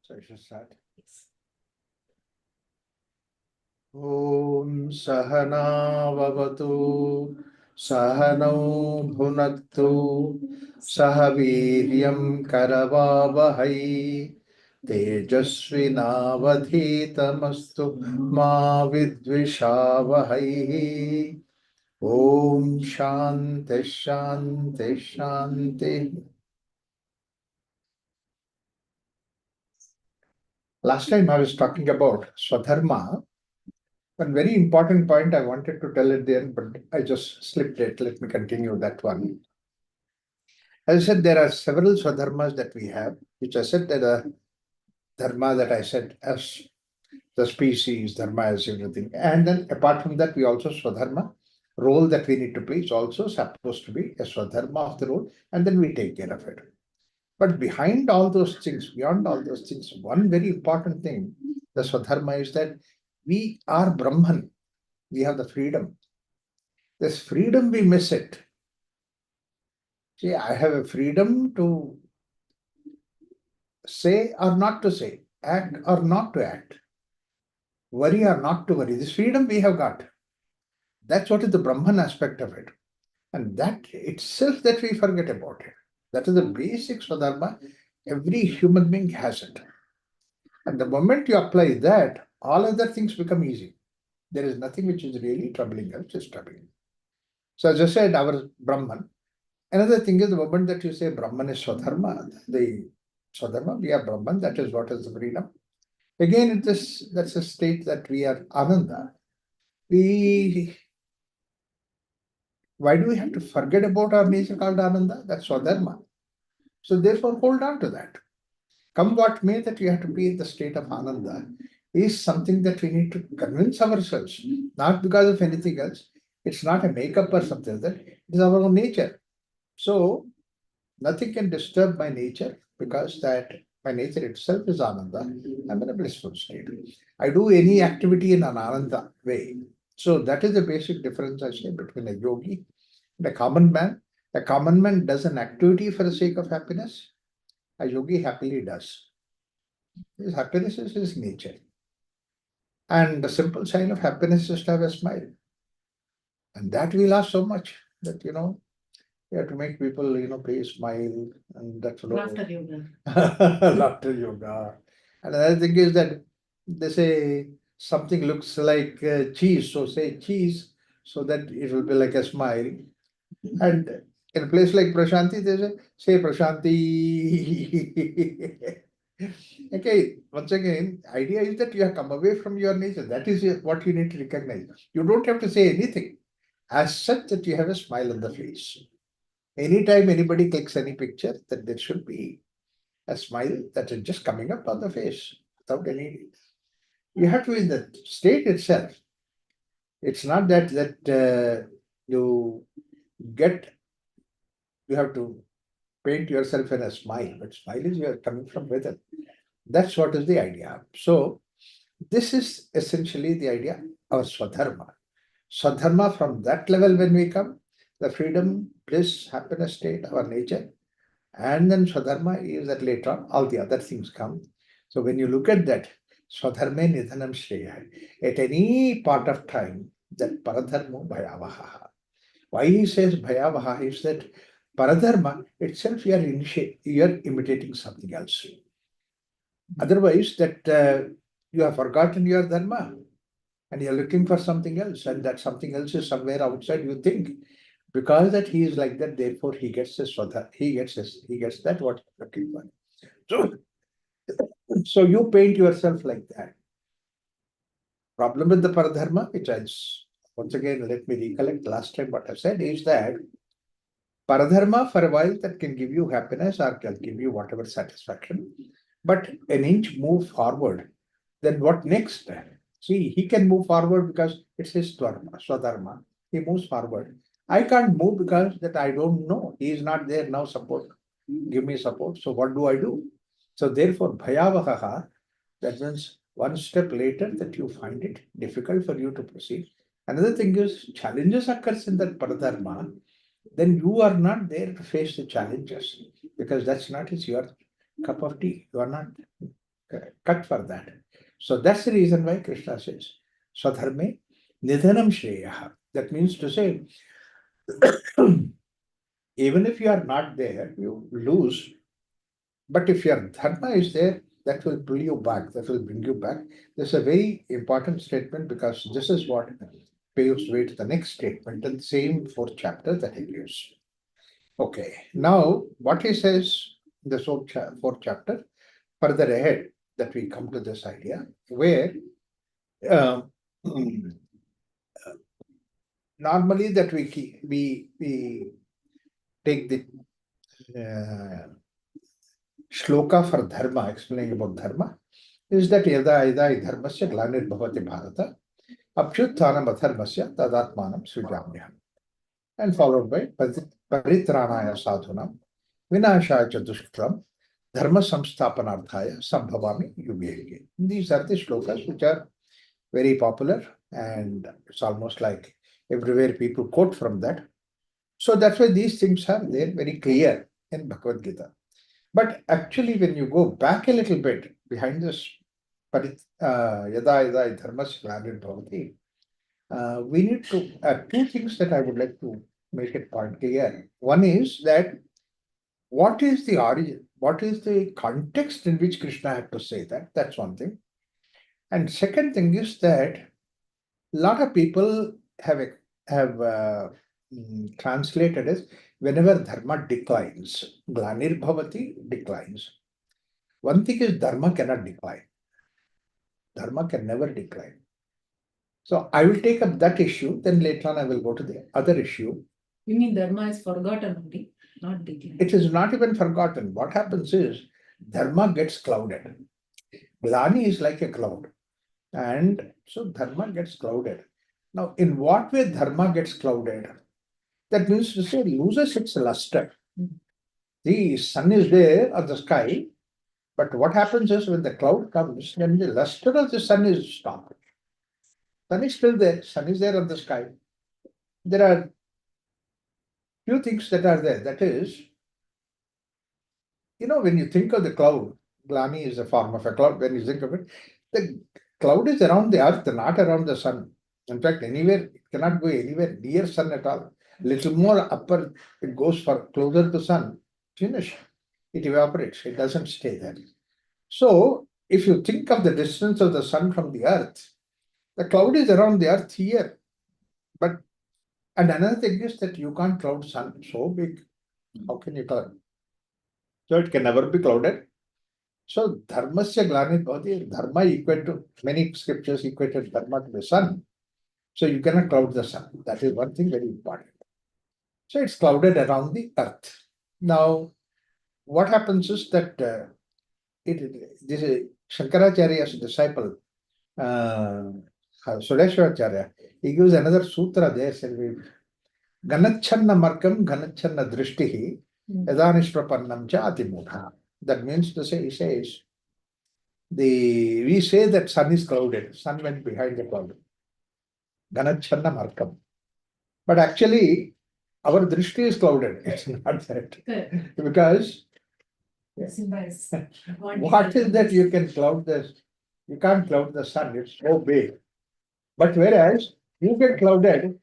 So I should start. Om Sahana Vavatu Sahanau Bhunaktu Sahaviryam Karavavahai Tejasvinavadhitamastu Ma Vidvishavahai. Om Shanti Shanti Shanti. Last time I was talking about Swadharma. One very important point I wanted to tell at the end, but I just slipped it. Let me continue that one. As I said, there are several Swadharmas that we have, which I said that the Dharma that I said as the species, Dharma as everything. And then apart from that, we also Swadharma, role that we need to play is also supposed to be a Swadharma of the role, and then we take care of it. But behind all those things, beyond all those things, one very important thing, the Swadharma is that we are Brahman. We have the freedom. This freedom, we miss it. See, I have a freedom to say or not to say, act or not to act, worry or not to worry. This freedom we have got. That's what is the Brahman aspect of it. And that itself that we forget about it. That is the basic Swadharma. Every human being has it. And the moment you apply that, all other things become easy. There is nothing which is really troubling us, just troubling. So as I said, our Brahman. Another thing is the moment that you say Brahman is Swadharma, the Swadharma, we are Brahman, that is what is the freedom. Again, that's a state that we are Ananda. Why do we have to forget about our nature called Ananda? That's Swadharma. So therefore, hold on to that. Come what may, that you have to be in the state of Ananda is something that we need to convince ourselves, not because of anything else. It's not a makeup or something like that. It is our own nature. So nothing can disturb my nature because that my nature itself is Ananda. I'm in a blissful state. I do any activity in an Ananda way. So that is the basic difference I say between a yogi and a common man. A common man does an activity for the sake of happiness. A yogi happily does. His happiness is his nature. And the simple sign of happiness is to have a smile. And that we lost so much that, you have to make people, please smile. And that's Laughter yoga. laughter yoga. And another thing is that they say something looks like cheese, so say cheese, so that it will be like a smile. And in a place like Prashanti, they say Prashanti. Okay, once again, idea is that you have come away from your nature. That is what you need to recognize. You don't have to say anything. As such that you have a smile on the face. Anytime anybody clicks any picture, that there should be a smile that is just coming up on the face without any. You have to be in the state itself. It's not that you get. You have to paint yourself in a smile, but smile is you are coming from within. That's what is the idea. So this is essentially the idea of Swadharma. Swadharma, from that level when we come, the freedom, bliss, happiness state, our nature, and then Swadharma is that later on all the other things come. So when you look at that, Swadharme Nidhanam Shreya, at any part of time, that Paradharmo Bhayavaha. Why he says Bhayavaha is that Paradharma itself you are imitating something else. Otherwise, that you have forgotten your Dharma and you're looking for something else, and that something else is somewhere outside, you think. Because that he is like that, therefore he gets this Swadha, he gets this, he gets that, what he's looking for. So you paint yourself like that. Problem with the Paradharma, which once again, let me recollect last time what I said, is that Paradharma for a while that can give you happiness or can give you whatever satisfaction. But an inch move forward, then what next? See, he can move forward because it's his dharma, swadharma. He moves forward. I can't move because that I don't know. He is not there now. Support, give me support. So what do I do? So therefore, bhayavaha, that means one step later that you find it difficult for you to proceed. Another thing is challenges occurs in that paradharma, then you are not there to face the challenges because that's not your cup of tea. You are not. cut for that. So that's the reason why Krishna says, Swadharme Nidhanam Shreya. That means to say, even if you are not there, you lose. But if your dharma is there, that will pull you back, that will bring you back. This is a very important statement because this is what paves way to the next statement in the same fourth chapter that he gives. Okay, now what he says in the fourth chapter, further ahead, that we come to this idea where um, normally that we take the shloka for dharma, explaining about dharma, is that yada yada dharmasya glanir bharata abhyuttanam adharmasya tadatmanam sujamyam, and followed by paritranaya sadhunam vinashaya cha dushkram dharma samsthapanarthaya sambhavami yuge yuge. These are the shlokas which are very popular, and it's almost like everywhere people quote from that. So that's why these things are there very clear in Bhagavad Gita. But actually, when you go back a little bit behind this, yada yada dharmasya glanir bhavati, we need to two things that I would like to make it point clear. One is that what is the origin, what is the context in which Krishna had to say that? That's one thing. And second thing is that a lot of people have translated as whenever dharma declines, glanir bhavati declines. One thing is dharma cannot decline. Dharma can never decline. So I will take up that issue, then later on I will go to the other issue. You mean dharma is forgotten only, not declined? It is not even forgotten. What happens is dharma gets clouded. Glani is like a cloud. And so dharma gets clouded. Now, in what way dharma gets clouded? That means to say, loses its luster. The sun is there on the sky, but what happens is when the cloud comes, then the luster of the sun is stopped. Sun is still there, sun is there on the sky. There are few things that are there. That is, when you think of the cloud, Glani is a form of a cloud. When you think of it, the cloud is around the earth, not around the sun. In fact, anywhere, it cannot go anywhere near sun at all. Little more upper, it goes for closer to sun, finish. It evaporates, it doesn't stay there. So, if you think of the distance of the sun from the earth, the cloud is around the earth here. But, and another thing is that you can't cloud sun so big. How can you cloud? So it can never be clouded. So dharmasya glanir bhavati, dharma equate to many scriptures equated dharma to the sun. So you cannot cloud the sun. That is one thing very important. So it's clouded around the earth. Now, what happens is that this is Shankaracharya's disciple, Sudeshwaracharya, he gives another sutra there, saying, Ganachanna markam ganachanna drishtihi yadanishprapannam cha atimudha. That means to say, he says, we say that sun is clouded, sun went behind the cloud. Ganachanna markam. But actually, our drishti is clouded. It's not that. Because what is that you can cloud this? You can't cloud the sun, it's so big. But whereas you get clouded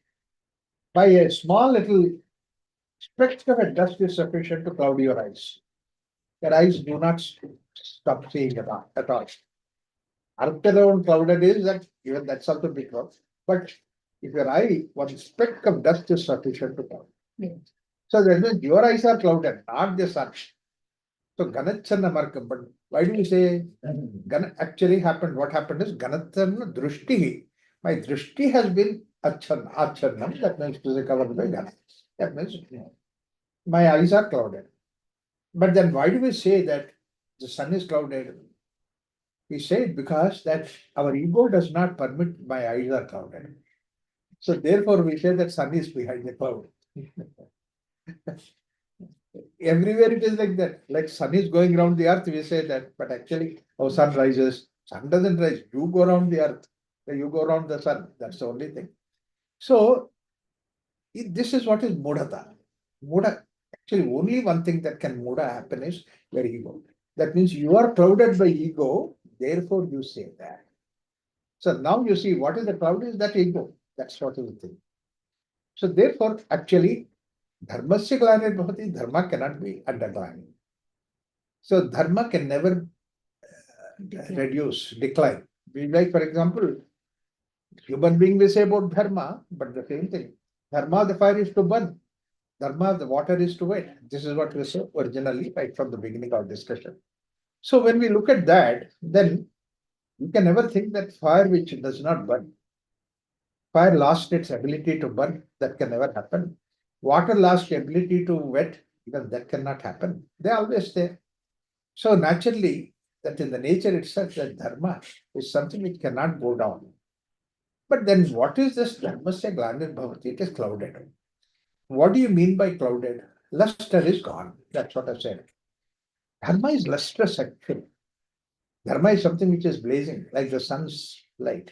by a small little speck of a dust is sufficient to cloud your eyes. Your eyes do not stop seeing at all. Earth around clouded is that even that's also big cloud. But if your eye, one speck of dust is sufficient to cloud. Yeah. So that means your eyes are clouded, not the sun. So Ganachanna Markam, but why do we say actually happened? What happened is Ganachanna Drushti. My Drushti has been Achannam, that means to say covered by Gana. That means my eyes are clouded. But then why do we say that the sun is clouded? We say it because that our ego does not permit my eyes are clouded. So therefore we say that sun is behind the cloud. Everywhere it is like that. Like sun is going around the earth, we say that, but actually our sun rises. Sun doesn't rise. You go around the earth. You go around the sun. That's the only thing. So this is what is mudata. Muda. Actually, only one thing that can muda happen is your ego. That means you are clouded by ego, therefore you say that. So now you see what is the cloud is that ego. That's what is the thing. So therefore, actually, dharmasya glanirvabhati, dharma cannot be undergone. So dharma can never reduce, decline. Like for example, human being will say about dharma, but the same thing. Dharma, the fire is to burn. Dharma, the water is to wet. This is what we say originally, right from the beginning of discussion. So when we look at that, then you can never think that fire which does not burn. Fire lost its ability to burn. That can never happen. Water lost ability to wet, because that cannot happen. They are always there. So naturally, that in the nature itself, that dharma is something which cannot go down. But then what is this dharmasya glanir bhavati? It is clouded. What do you mean by clouded? Luster is gone. That's what I said. Dharma is lustrous actually. Dharma is something which is blazing like the sun's light.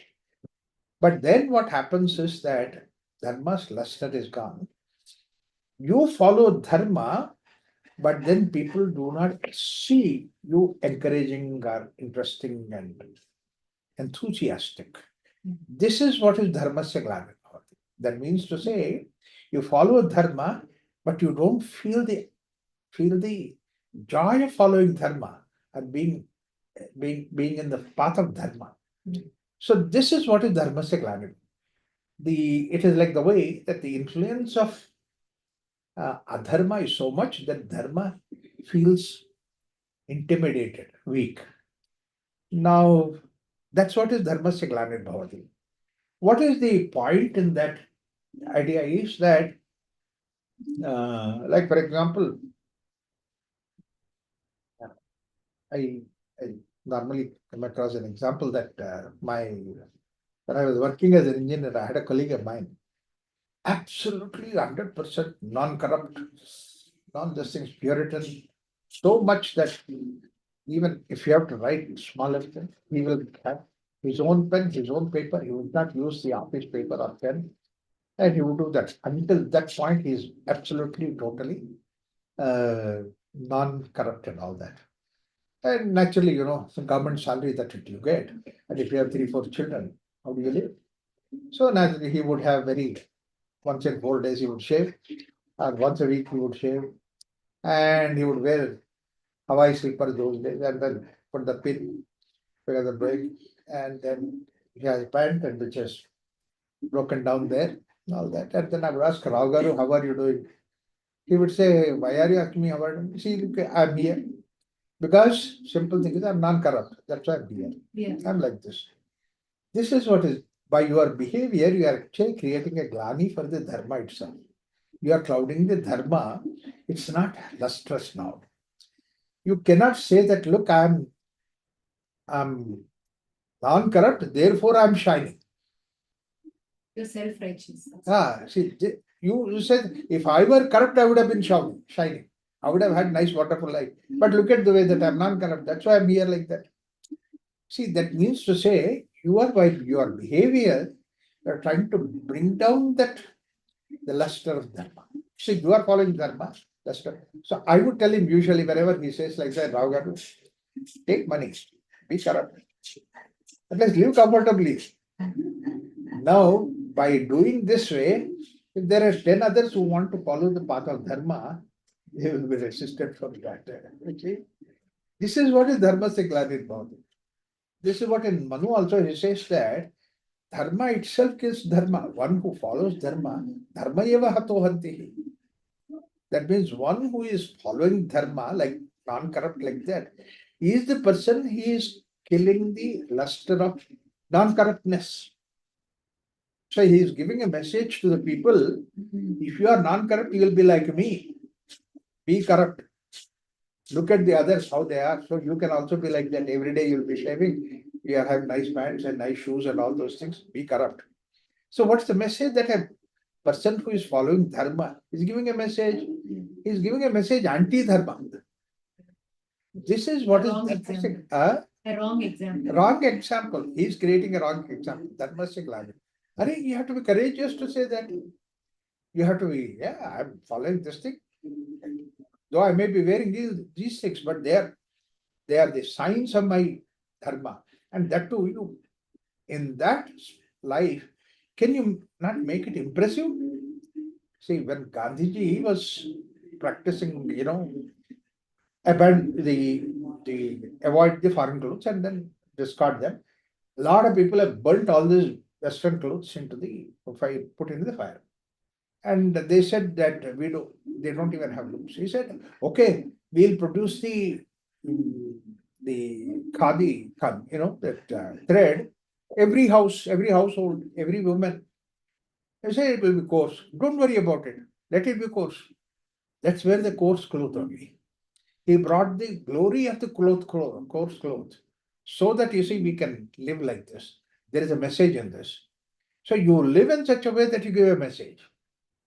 But then what happens is that dharma's luster is gone. You follow dharma, but then people do not see you encouraging or interesting and enthusiastic. This is what is dharmasya glanir bhavati. That means to say, you follow dharma, but you don't feel the joy of following dharma and being in the path of dharma. So this is what is dharmasya glanir. It is like the way that the influence of adharma is so much that dharma feels intimidated, weak. Now, that's what is dharmasya glanir bhavati. What is the point in that idea is that, like for example, I, I normally come across an example that when I was working as an engineer, I had a colleague of mine, absolutely 100% non-corrupt, non this things, Puritan, so much that even if you have to write small everything, he will have his own pen, his own paper. He would not use the office paper or pen, and he would do that. Until that point, he is absolutely, totally non-corrupt and all that. And naturally, some government salary that you get, and if you have 3, 4 children, how do you live? So naturally, he would have once in 4 days he would shave, and once a week he would shave, and he would wear Hawaii slippers those days, and then put the pin where the break, and then he has a pant and which is broken down there, and all that. And then I would ask Rao Garu, how are you doing? He would say, why are you asking me how are you? See, look, I'm here. Because simple thing is I'm non-corrupt. That's why I'm here. Yeah. I'm like this. This is what is by your behavior, you are actually creating a glani for the dharma itself. You are clouding the dharma. It's not lustrous now. You cannot say that, look, I'm non-corrupt, therefore I'm shining. You're self-righteous. See, you said if I were corrupt, I would have been shining. I would have had nice, wonderful life. But look at the way that I'm non-corrupt. That's why I'm here like that. See, that means to say, you are by your behavior, you are trying to bring down the luster of dharma. See, you are following dharma, luster. So I would tell him usually whenever he says like that, Rao Garu, take money, be corrupt. At least live comfortably. Now, by doing this way, if there are 10 others who want to follow the path of dharma, they will be resisted from that. Okay? This is what is dharma se glanir bhavati. This is what in Manu also he says that dharma itself kills dharma. One who follows dharma, dharma eva hato hanti. That means one who is following dharma, like non-corrupt like that, he is the person, he is killing the luster of non-corruptness. So he is giving a message to the people, if you are non-corrupt, you will be like me. Be corrupt. Look at the others, how they are. So you can also be like that. Every day you'll be shaving. You have nice pants and nice shoes and all those things. Be corrupt. So what's the message that a person who is following dharma is giving a message? He's giving a message anti-dharma. This is what Wrong is example. A wrong example. Wrong example. He's creating a wrong example. That must be glad. You have to be courageous to say that. You have to be, yeah, I'm following this thing. Though I may be wearing these things, but they are the signs of my dharma. And that too, you in that life, can you not make it impressive? See, when Gandhiji was practicing, abandon the avoid the foreign clothes and then discard them. A lot of people have burnt all these Western clothes into the fire, put into the fire. And they said that they don't even have loops. He said, okay, we'll produce mm, the khadi, that thread. Every house, every household, every woman. They say it will be coarse. Don't worry about it. Let it be coarse. That's where the coarse cloth only. He brought the glory of the coarse cloth, so that you see we can live like this. There is a message in this. So you live in such a way that you give a message.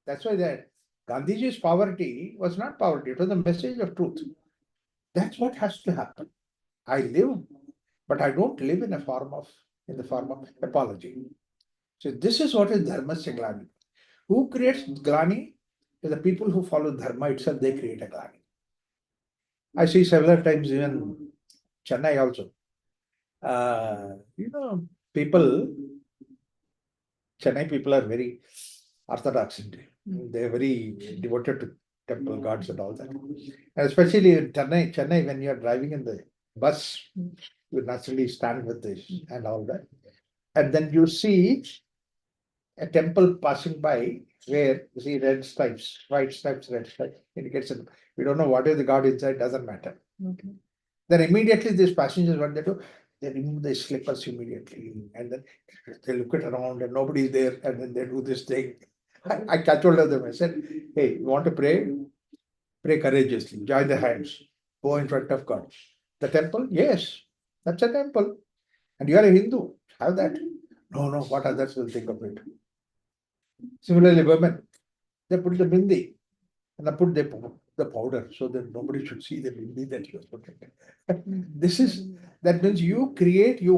That's why that Gandhiji's poverty was not poverty, it was a message of truth. That's what has to happen. I live, but I don't live in the form of apology. So this is what is dharmasya glani. Who creates glani? The people who follow dharma itself, they create a glani. I see several times even Chennai also. People, Chennai people are very orthodox. They're very devoted to temple gods and all that. And especially in Chennai, when you're driving in the bus, you naturally stand with this and all that. And then you see a temple passing by where you see red stripes, white stripes, red stripes, indicates that we don't know what is the god inside, doesn't matter. Okay. Then immediately these passengers, what they do, they remove their slippers immediately and then they look it around and nobody's there and then they do this thing. I told them, I said, hey, you want to pray? Pray courageously, join the hands, go in front of God. The temple? Yes, that's a temple. And you are a Hindu, have that. No, no, what others will think of it. Similarly, women, they put the bindi and they put the powder so that nobody should see the bindi that you are putting. That means you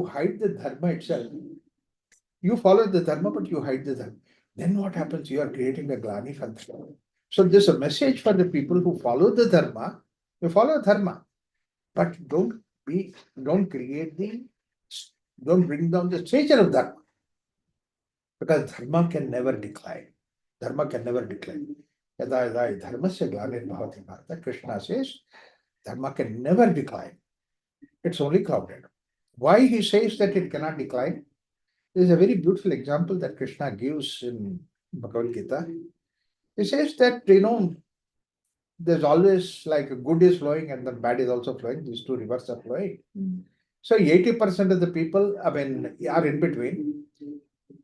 hide the dharma itself. You follow the dharma, but you hide the dharma. Then what happens? You are creating a glani for them. So this is a message for the people who follow the dharma. You follow dharma, but don't don't bring down the stature of dharma. Because dharma can never decline. Dharma can never decline. Yada yada dharmasya glanirбhavати Bharata, Krishna says, dharma can never decline. It's only clouded. Why he says that it cannot decline? There's a very beautiful example that Krishna gives in Bhagavad Gita. He says that, there's always like good is flowing and then bad is also flowing. These two rivers are flowing. So 80% of the people, are in between.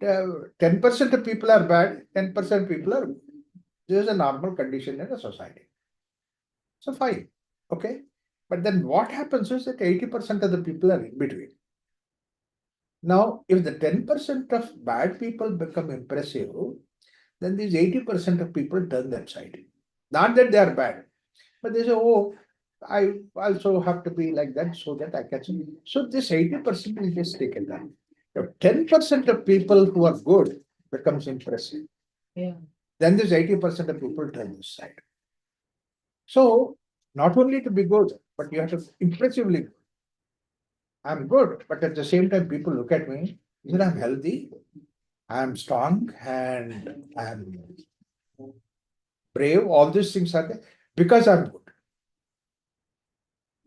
10% of people are bad, 10% people are good. This is a normal condition in a society. So fine. Okay. But then what happens is that 80% of the people are in between. Now, if the 10% of bad people become impressive, then these 80% of people turn that side. Not that they are bad, but they say, oh, I also have to be like that so that I can. So this 80% is just taken down. If 10% of people who are good becomes impressive, Yeah. then this 80% of people turn this side. So not only to be good, but you have to impressively good. I'm good, but at the same time, people look at me, that I'm healthy, I'm strong, and I'm brave. All these things are there because I'm good.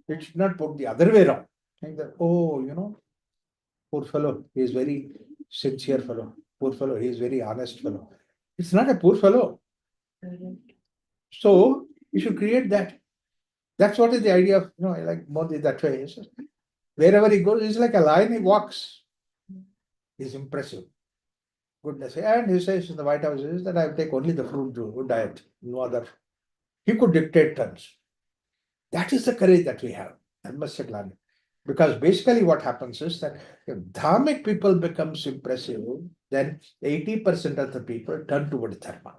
It should not put the other way around. Like that, oh, poor fellow, he is very sincere fellow. Poor fellow, he is very honest fellow. It's not a poor fellow. So you should create that. That's what is the idea of, like Modi that way. Wherever he goes, he's like a lion, he walks. He's impressive. Goodness. And he says in the White House is that I take only the fruit diet, no other. He could dictate terms. That is the courage that we have. Dharmasya. Because basically what happens is that if dharmic people becomes impressive, then 80% of the people turn towards dharma.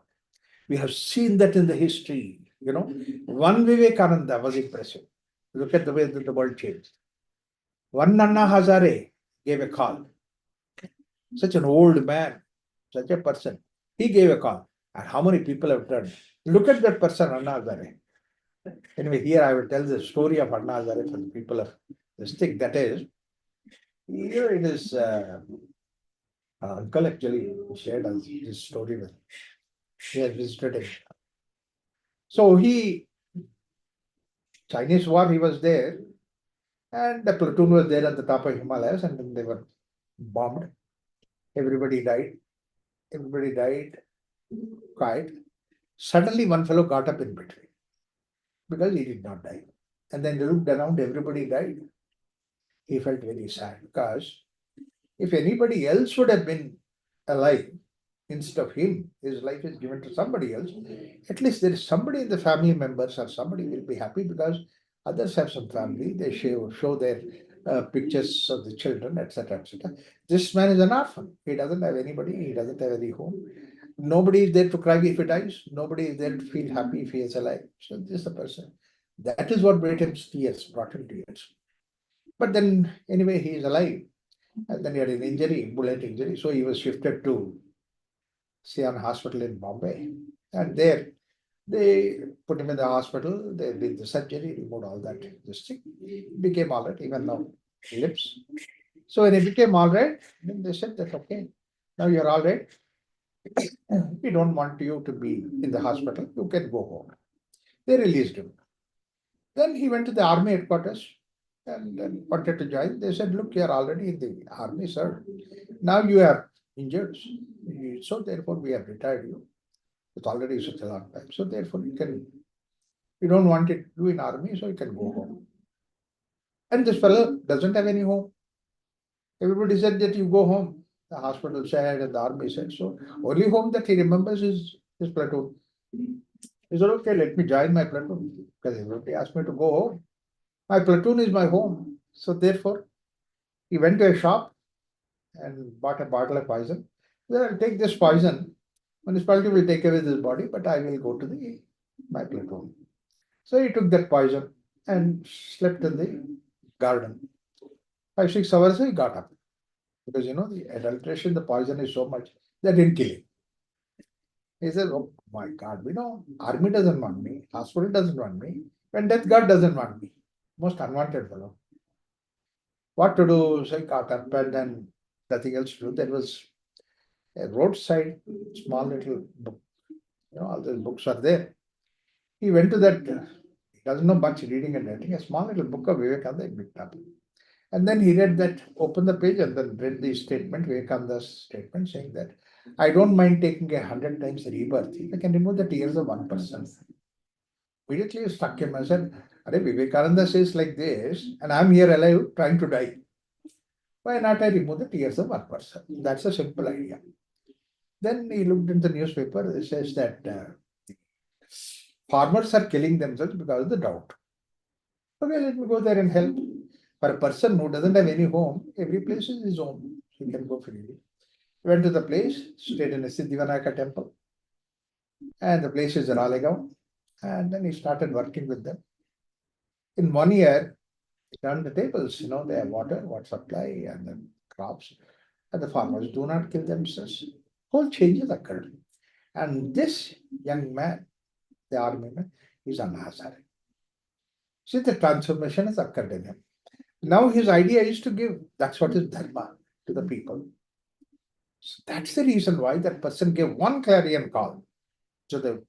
We have seen that in the history. One Vivekananda was impressive. Look at the way that the world changed. One Anna Hazare gave a call. Such an old man, such a person. He gave a call. And how many people have turned? Look at that person, Anna Hazare. Anyway, here I will tell the story of Anna Hazare for the people of this thing. That is, Here it is. Uncle actually shared us this story with. He had visited him. So Chinese war, he was there, and the platoon was there at the top of Himalayas, and then they were bombed. Everybody died. Everybody died. Quiet. Suddenly, one fellow got up in between because he did not die. And then they looked around, everybody died. He felt very sad because if anybody else would have been alive instead of him, his life is given to somebody else. At least there is somebody in the family members or somebody will be happy because others have some family. They show their pictures of the children, etc., etc. This man is an orphan. He doesn't have anybody. He doesn't have any home. Nobody is there to cry if he dies. Nobody is there to feel happy if he is alive. So this is the person. That is what made him tears, brought him tears. But then anyway, he is alive. And then he had an injury, bullet injury. So he was shifted to Sian Hospital in Bombay. And there they put him in the hospital, they did the surgery, removed all that this thing. He became all right, even now he lives. So when he became all right, then they said that okay, now you're all right. We don't want you to be in the hospital, you can go home. They released him. Then he went to the army headquarters and then wanted to join. They said, look, you're already in the army, sir. Now you are injured. So therefore we have retired you. It's already such a long time. So therefore you don't want it to do in army, so you can go home. And this fellow doesn't have any home. Everybody said that you go home. The hospital said and the army said. So only home that he remembers is his platoon. He said, okay, let me join my platoon. Because everybody asked me to go home. My platoon is my home. So therefore, he went to a shop and bought a bottle of poison. Then I'll take this poison. Municipality will take away this body, but I will go to my platoon. So he took that poison and slept in the garden. 5, 6 hours he got up. Because the adulteration, the poison is so much, they didn't kill him. He says, oh my God, army doesn't want me, hospital doesn't want me, when death God doesn't want me. Most unwanted fellow. What to do? So he got up and then nothing else to do. There was a roadside small little book. All those books are there. He went to that, he doesn't know much reading and writing, a small little book of Vivekananda he picked up. And then he read that, opened the page and then read the statement, Vivekananda's statement saying that, I don't mind taking 100 times rebirth if I can remove the tears of one person. Immediately it struck him and said, Are Vivekananda says like this, and I'm here alive trying to die. Why not I remove the tears of one person? That's a simple idea. Then he looked in the newspaper, it says that farmers are killing themselves because of the drought. Okay, let me go there and help. For a person who doesn't have any home, every place is his home. He can go freely. He went to the place, stayed in a Siddhivanaka temple, and the place is Ralegaon. And then he started working with them. In 1 year, he turned the tables, they have water supply, and then crops. And the farmers do not kill themselves. Whole changes occurred. And this young man, the army man, is an Hazare. See, the transformation has occurred in him. Now his idea is to give. That's what is dharma to the people. So that's the reason why that person gave one clarion call. So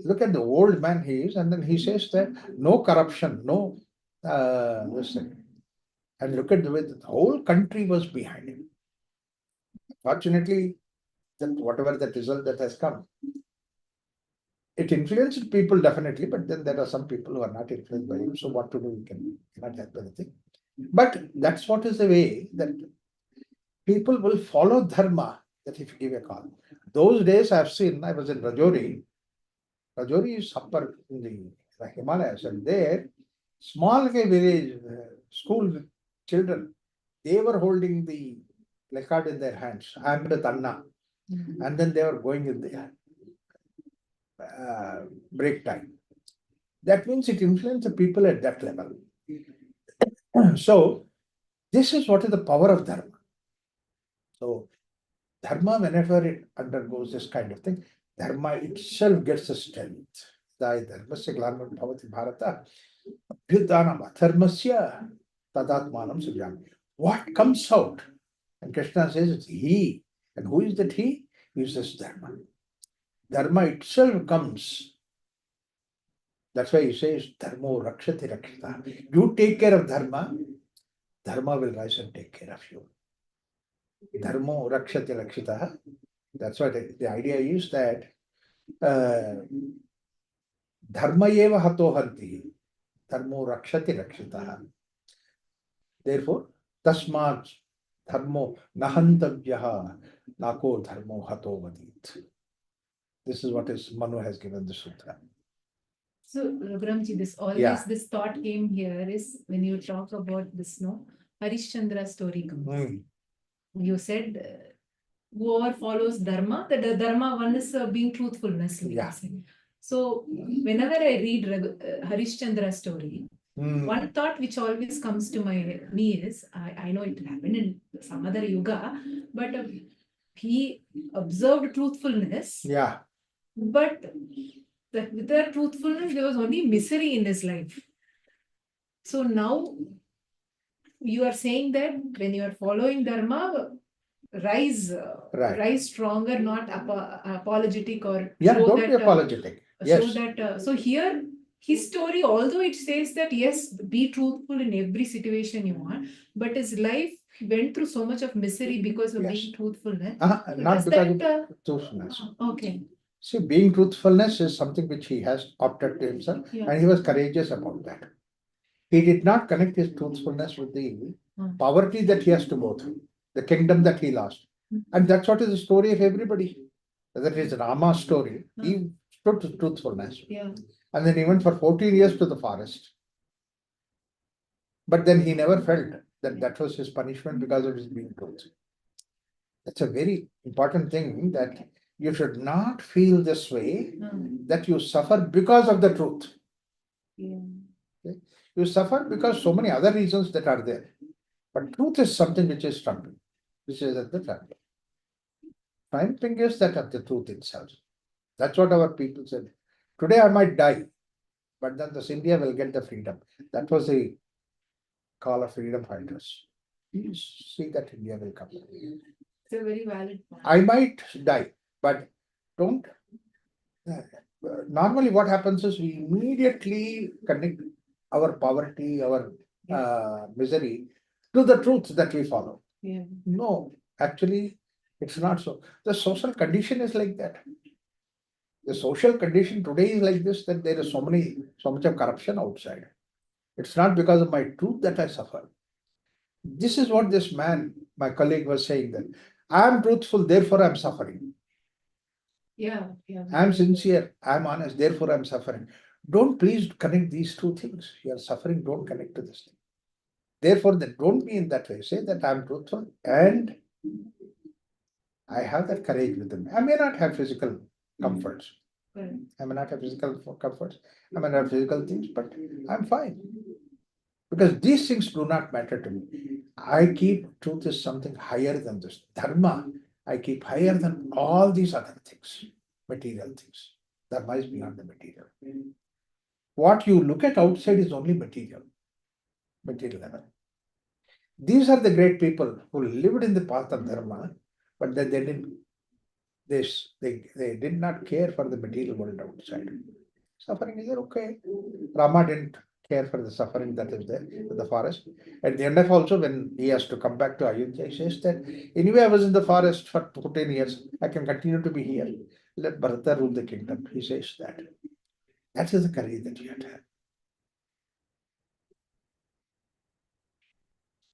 look at the old man he is, and then he says that no corruption, no this thing. And look at the way the whole country was behind him. Fortunately, that whatever the result that has come, it influenced people definitely, but then there are some people who are not influenced by him. So what to do? We cannot help anything. But that's what is the way that people will follow dharma, that if you give a call. Those days I've seen, I was in Rajouri. Rajouri is upper in the Himalayas, and there, small village school children, they were holding the placard in their hands, I am the Tanna, and then they were going in the break time. That means it influenced the people at that level. So, this is what is the power of dharma. So, dharma, whenever it undergoes this kind of thing, dharma itself gets a strength. Dharmasya glanam bhavati bharata, abhyudanam adharmasya tadatmanam sujami. what comes out? And Krishna says it's he. And who is that he? He says Dharma. Dharma itself comes. That's why he says Dharmo Rakshati Rakshita. You take care of Dharma, Dharma will rise and take care of you. Dharmo Rakshati Rakshita. That's why the idea is that Dharma eva hato hanti. Dharmo Rakshati Rakshita. Therefore, Tasmat Dharmo Nahantavyaha Nako Dharmo Hato Vadit. This is what is Manu has given the sutra. So, Raghuramji, Yeah. this thought came here is when you talk about this, no, Harishchandra story comes. You said whoever follows dharma, the dharma one is being truthfulness. Like Yeah. you said. So whenever I read Harishchandra story, one thought which always comes to me is I know it happened in some other yuga, but he observed truthfulness. Yeah. But with that truthfulness, there was only misery in his life. So now you are saying that when you are following dharma, rise Right. rise stronger, not apologetic or Yeah, show don't that be apologetic. show Yes. that so here his story, although it says that yes, be truthful in every situation you want, but his life went through so much of misery because of Yes. being truthfulness. Not because of truthfulness. Okay. See, being truthfulness is something which he has opted to himself, Yeah. and he was courageous about that. He did not connect his truthfulness with the poverty that he has to go through, the kingdom that he lost. And that's what is the story of everybody. That is Rama's story. He stood to truthfulness. Yeah. And then he went for 14 years to the forest. But then he never felt that that was his punishment because of his being truth. That's a very important thing, that you should not feel this way, that you suffer because of the truth. Yeah. Okay? You suffer because so many other reasons that are there. But truth is something which is trumping, which is at the front. Triumphing is that of the truth itself. That's what our people said. Today I might die, but then this India will get the freedom. That was the call of freedom fighters. You see that India will come. It's a very valid point. I might die, but don't. Normally, what happens is we immediately connect our poverty, our misery to the truth that we follow. Yeah. No, actually, it's not so. The social condition is like that. The social condition today is like this, that there is so much of corruption outside. It's not because of my truth that I suffer. This is what this man, my colleague, was saying, that I am truthful, therefore I'm suffering. Yeah. I'm sincere, I'm honest, therefore I'm suffering. Don't please connect these two things. You are suffering, don't connect to this thing. Therefore, then don't be in that way. Say that I'm truthful and I have that courage within me. I may not have physical comforts. Correct. I may not have physical comforts. I may not have physical things, but I'm fine. Because these things do not matter to me. I keep truth is something higher than this. Dharma, I keep higher than all these other things, material things. Dharma is beyond the material. What you look at outside is only material level. These are the great people who lived in the path of Dharma, but then they didn't. They did not care for the material world outside. Suffering is there, okay. Rama didn't care for the suffering that is there in the forest. At the end of also, when he has to come back to Ayodhya, he says that anyway, I was in the forest for 14 years. I can continue to be here. Let Bharata rule the kingdom. He says that. That is the courage that you have to have.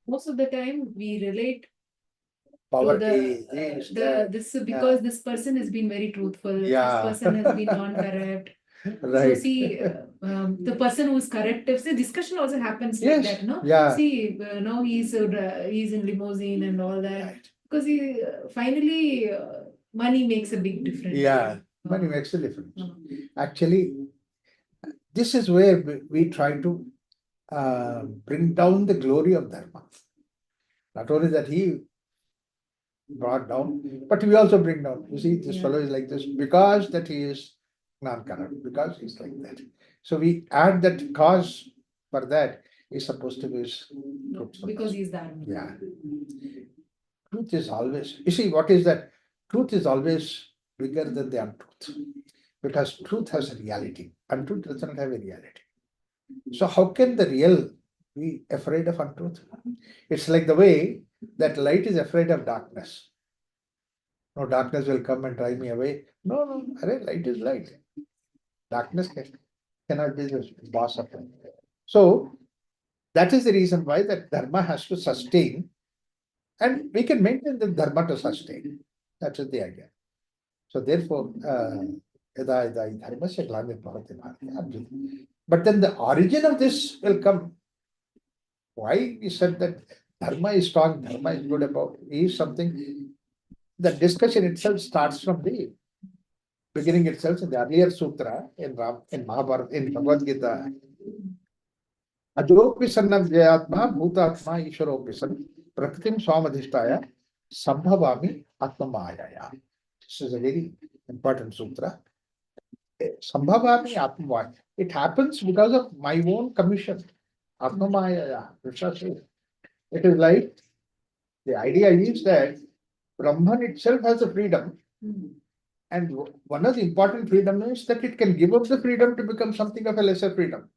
Most of the time we relate Poverty, this because this person has been very truthful. Yeah. This person has been non-corrupt. Right. So see, the person who's corrective. See, discussion also happens like Yes. that, no? Yeah. See, now he's in limousine and all that Right. because he finally money makes a big difference. Yeah, money makes a difference. Uh, Actually, this is where we try to bring down the glory of Dharma. Not only that he brought down, but we also bring down. You see, this Yeah. fellow is like this because that he is non-corrupt, because he's like that. So we add that cause for that. is supposed to be truthfulness. Because he's Dharma. Yeah. Truth is always, you see, what is that? Truth is always bigger than the untruth. Because truth has a reality. Untruth doesn't have a reality. So how can the real be afraid of untruth? It's like the way that light is afraid of darkness. No, darkness will come and drive me away. No, no, light is light. Darkness cannot be the boss of it. So that is the reason why that dharma has to sustain, and we can maintain the dharma to sustain. That is the idea. So therefore, yada yada dharmasya glamirbhavati bharati. But then the origin of this will come. Why we said that dharma is strong, dharma is good about is something. The discussion itself starts from the beginning itself in the earlier sutra in Mahabharata, in Bhagavad Gita. Ajopi sannavjayatma bhutatma ishwaropi san prakritim swamadhishtaya sambhavami atmamayaya. This is a very important sutra. Sambhavami atmavaya. It happens because of my own commission. Atmamayaya. It is like the idea is that Brahman itself has a freedom. And one of the important freedom is that it can give up the freedom to become something of a lesser freedom.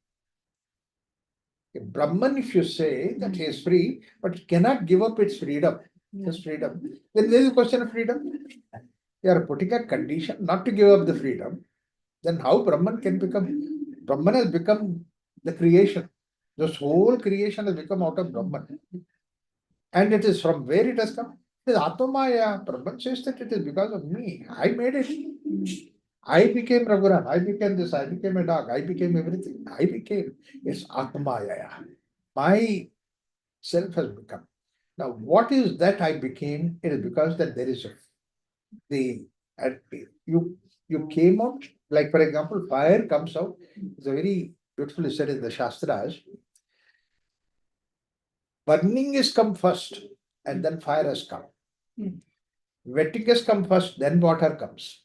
Brahman, if you say that he is free, but it cannot give up its freedom, his freedom, then there is a question of freedom. You are putting a condition not to give up the freedom, then how Brahman can become? Brahman has become the creation. This whole creation has become out of Brahman. And it is from where it has come? It is Atmamaya. Brahman says that it is because of me. I made it. I became Raghuram. I became this. I became a dog. I became everything. I became. It's Atmaya. My self has become. Now, what is that I became? It is because that there is the you came out, like for example, fire comes out. It's a very beautifully said in the Shastras. Burning is come first, and then fire has come. Wetting has come first, then water comes.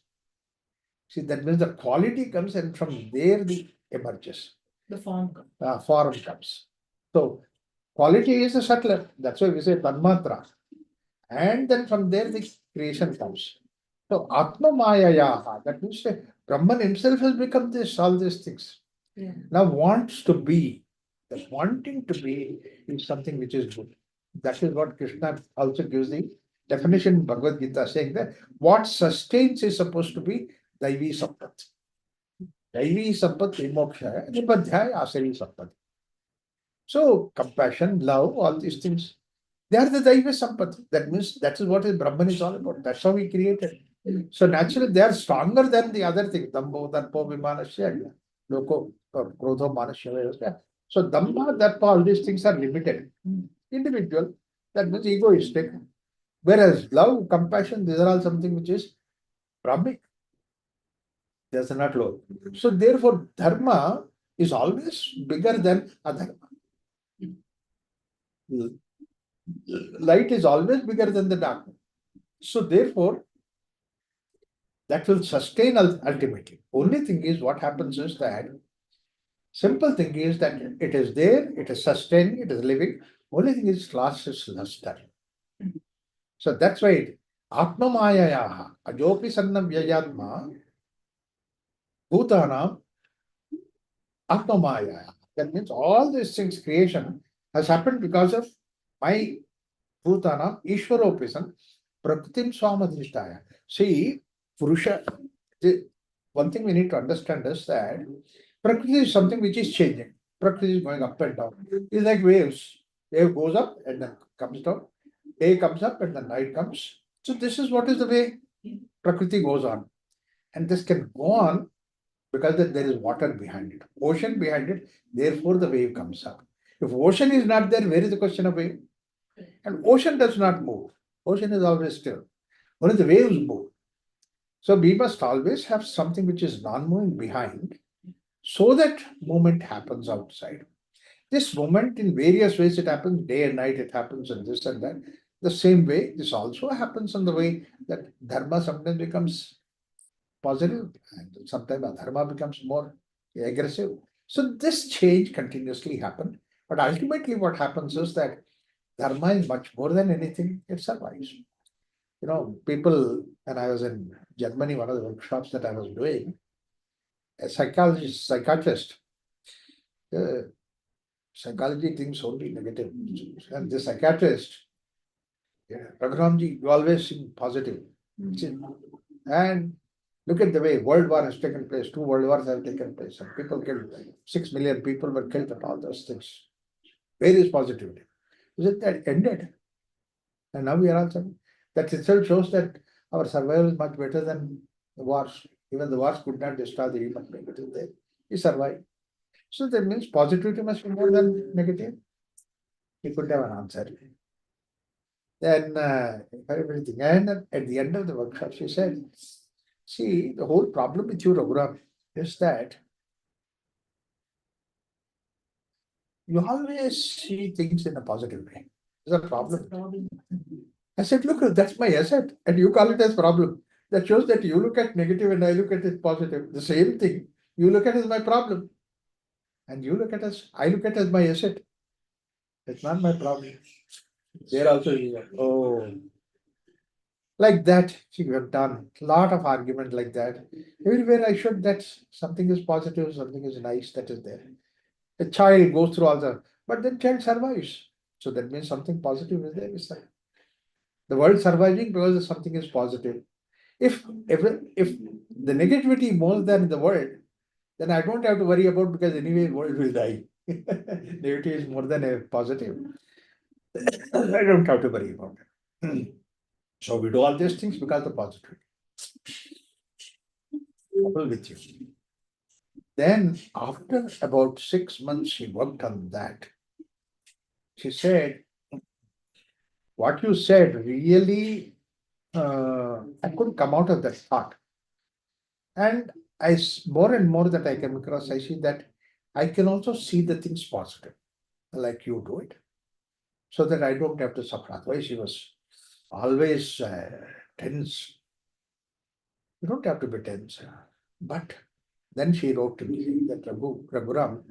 See, that means the quality comes, and from there the emerges. The form comes. Form comes. So quality is a subtler. That's why we say tanmatra. And then from there the creation comes. So Atma Mayayaha, that means that Brahman himself has become this, all these things. Yeah. Now wants to be. That wanting to be is something which is good. That is what Krishna also gives the definition in Bhagavad Gita, saying that what sustains is supposed to be Daivi Sampat. Daivi Sampat Vimoksha, Nipadhyaya Asari Sampat. So compassion, love, all these things, they are the Daiva Sampat. That means that is what Brahman is all about. That's how he created. So naturally they are stronger than the other thing. Dambo, Darpo, Vimanasya, Loko, Krodho, Manasya. So Dhamma, Darpa, all these things are limited. Individual, that means egoistic. Whereas love, compassion, these are all something which is Brahmic. There's not low. So therefore, dharma is always bigger than adharma. Light is always bigger than the darkness. So therefore, that will sustain ultimately. Only thing is what happens is that simple thing is that it is there, it is sustaining, it is living. Only thing is lost is luster. So that's why Atma Mayayaha, Ajopi Sannam Vyayatma, Bhutanam, Atma Maya. That means all these things, creation has happened because of my Bhutanam, Ishwaropisan, Prakritim Swamadhishtaya. See, Purusha, one thing we need to understand is that Prakriti is something which is changing. Prakriti is going up and down. It's like waves. Wave goes up and then comes down. Day comes up and then night comes. So this is what is the way Prakriti goes on. And this can go on because there is water behind it, ocean behind it, therefore the wave comes up. If ocean is not there, where is the question of wave? And ocean does not move. Ocean is always still. Only the waves move. So we must always have something which is non-moving behind, so that movement happens outside. This movement in various ways, it happens day and night, it happens in this and that. The same way, this also happens in the way that dharma sometimes becomes positive, and sometimes adharma becomes more aggressive. So this change continuously happens, But ultimately what happens is that dharma is much more than anything, it survives. People, when I was in Germany, one of the workshops that I was doing, a psychiatrist, uh, psychology thinks only negative. And the psychiatrist, Raghuramji, you always seem positive. And look at the way World War has taken place. 2 world wars have taken place. And people killed. 6 million people were killed and all those things. Where is positivity? Is it that ended? And now we are also. That itself shows that our survival is much better than the wars. Even the wars could not destroy the human being. It is there. We survived. So that means positivity must be more than negative. He could have an answer. Then everything. And at the end of the workshop, she said, see, the whole problem with you, Raghuram, is that you always see things in a positive way. Is that a problem? I said, look, that's my asset. And you call it as problem. That shows that you look at negative and I look at it positive. The same thing. You look at it as my problem. And you look at us, I look at it as my asset. It's not my problem. There also you go, oh. Like that, she have done a lot of argument like that. Everywhere I should that something is positive, something is nice, that is there. A child goes through all the, but then child survives. So that means something positive is there beside. The world surviving because something is positive. If the negativity more than the world, then I don't have to worry about because anyway world will die. Negativity is more than a positive. I don't have to worry about it. So we do all these things because of positivity. Couple with you. Then after about 6 months, she worked on that. She said, what you said really, I couldn't come out of that thought. And more and more that I come across, I see that I can also see the things positive, like you do it, so that I don't have to suffer. Otherwise, she was always tense. You don't have to be tense. But then she wrote to me saying that Raghuram,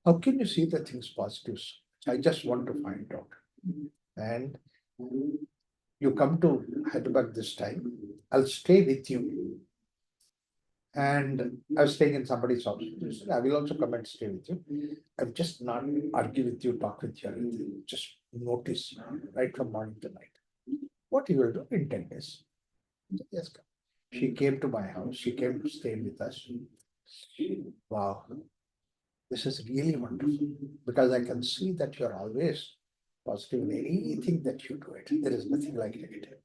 how can you see the things positive? I just want to find out. And you come to Hyderabad this time, I'll stay with you. And I was staying in somebody's house. I will also come and stay with you. I'll just not argue with you, talk with you, anything. Just notice right from morning to night. What you will do in 10 days. Yes, come. She came to my house. She came to stay with us. Wow. This is really wonderful because I can see that you're always positive in anything that you do it. There is nothing like negative.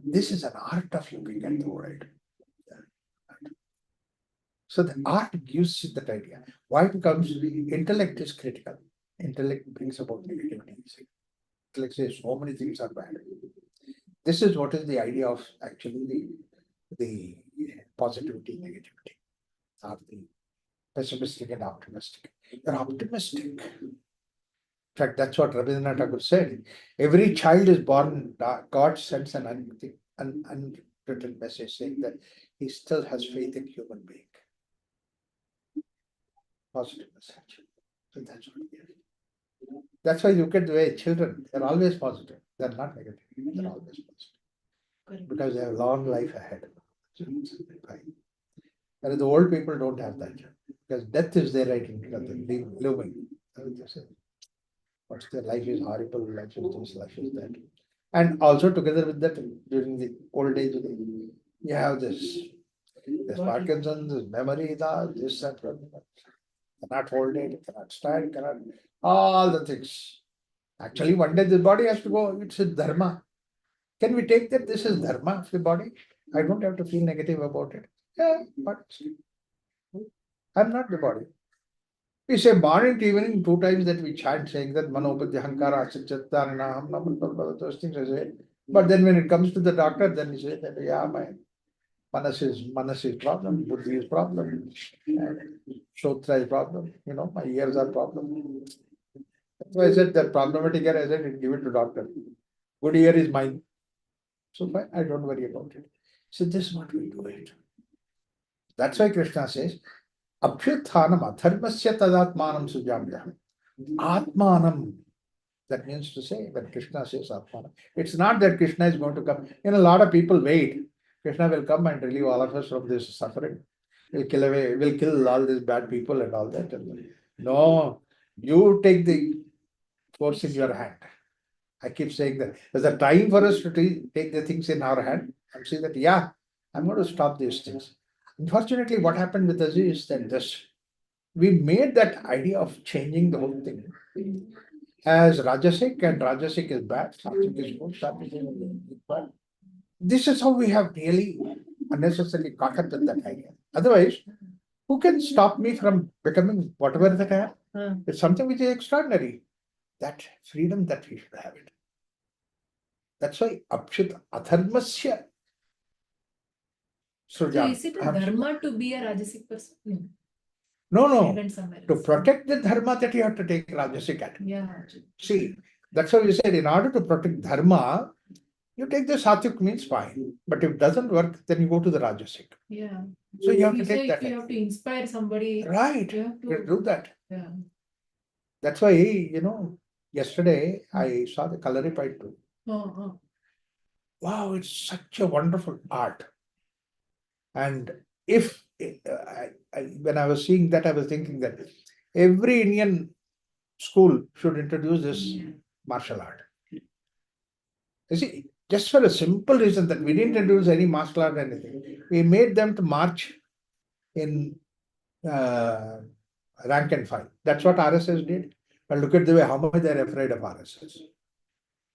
This is an art of looking at the world. So the art gives you that idea. Why? Because intellect is critical. Intellect brings about negativity. Intellect says so many things are bad. This is what is the idea of actually the positivity, negativity, or the pessimistic and optimistic. You're optimistic. In fact, that's what Rabindranath Tagore said. Every child is born, God sends an unwritten message saying that he still has faith in human being. Positive message. So that's what it is. That's why you look at the way children, they're always positive. They're not negative. They're always positive. Because they have long life ahead. Whereas the old people don't have that. Because death is there right in front of them, living. What's their life is horrible, life is this, life is that. And also together with that, during the old age, you have this Parkinson's, this memory, this, that, cannot hold it, cannot stand, cannot, all the things. Actually, one day the body has to go, it's a dharma. Can we take that this is dharma of the body? I don't have to feel negative about it. Yeah, but I'm not the body. We say morning to evening 2 times that we chant saying that Manopati Hankara Chittana, those things I say. But then when it comes to the doctor, then he says that yeah, my manas is problem, buddhi is problem, and shotra is problem, my ears are problem. So I said that problematic ear, I said give it to doctor. Good ear is mine. So fine, I don't worry about it. So this is what we do it. That's why Krishna says, Abhyuthanam adharmasya tadatmanam sujamyam. Atmanam. That means to say, when Krishna says Atmanam, it's not that Krishna is going to come. A lot of people wait. Krishna will come and relieve all of us from this suffering. Will kill all these bad people and all that. No, you take the force in your hand. I keep saying that there's a time for us to take the things in our hand and say that, yeah, I'm going to stop these things. Unfortunately, what happened with us is that we made that idea of changing the whole thing as Rajasic, and Rajasic is bad, Sattvic is good, Sattvic is bad. This is how we have really unnecessarily caught up with that idea. Otherwise, who can stop me from becoming whatever that I am? It's something which is extraordinary. That freedom that we should have it. That's why Apshit Adharmasya. So is it a dharma to be a Rajasic person? No. To protect the dharma that you have to take Rajasic at. Yeah. See, that's why we said in order to protect dharma, you take the Sattvic means fine. But if it doesn't work, then you go to the Rajasic. Yeah. So you have to take that. If you have to inspire somebody. Right. You have to do that. Yeah. That's why, yesterday I saw the Kalaripayattu too. Wow, it's such a wonderful art. And if when I was seeing that, I was thinking that every Indian school should introduce this martial art. You see, just for a simple reason that we didn't introduce any martial art or anything. We made them to march in rank and file. That's what RSS did. But look at the way how much they're afraid of RSS.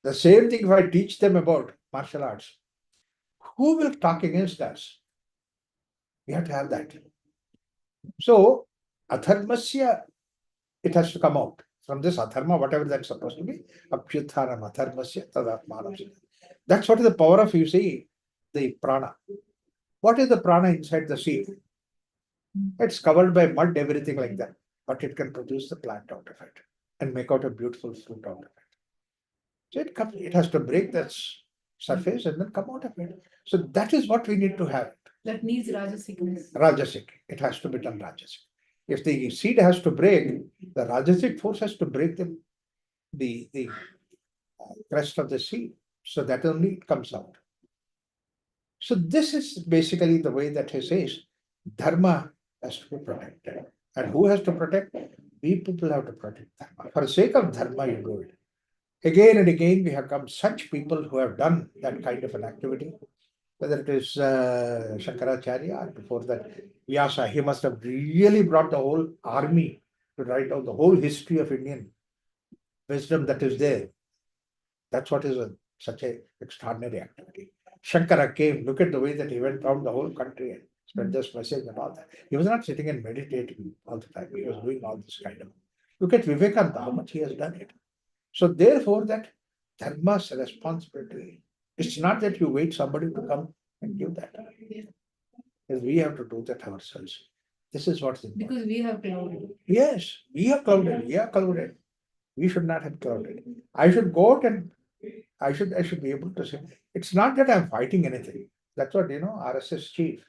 The same thing if I teach them about martial arts. Who will talk against us? We have to have that. So, adharmasya, it has to come out. From this adharma, whatever that's supposed to be, apyuthanam adharmasya tadatmanam. That's what is the power of, you see, the prana. What is the prana inside the seed? It's covered by mud, everything like that. But it can produce the plant out of it and make out a beautiful fruit out of it. So it has to break that surface and then come out of it. So that is what we need to have. That needs Rajasic. Rajasic. It has to be done Rajasic. If the seed has to break, the Rajasic force has to break the crest of the seed. So that only it comes out. So this is basically the way that he says Dharma has to be protected. And who has to protect? We people have to protect Dharma. For the sake of Dharma, you do it. Again and again, we have come such people who have done that kind of an activity. Whether it is Shankaracharya or before that Vyasa, he must have really brought the whole army to write out the whole history of Indian wisdom that is there. That's what is such an extraordinary activity. Shankara came, look at the way that he went around the whole country and spread this message and all that. He was not sitting and meditating all the time. He was doing all this kind of. Look at Vivekananda, how much he has done it. So therefore, that dharma's responsibility. It's not that you wait somebody to come and give that. Because we have to do that ourselves. This is what's important. Because we have clouded. Yes, we have clouded. We are clouded. We should not have clouded. I should go out and I should be able to say, it's not that I'm fighting anything. That's what, RSS chief.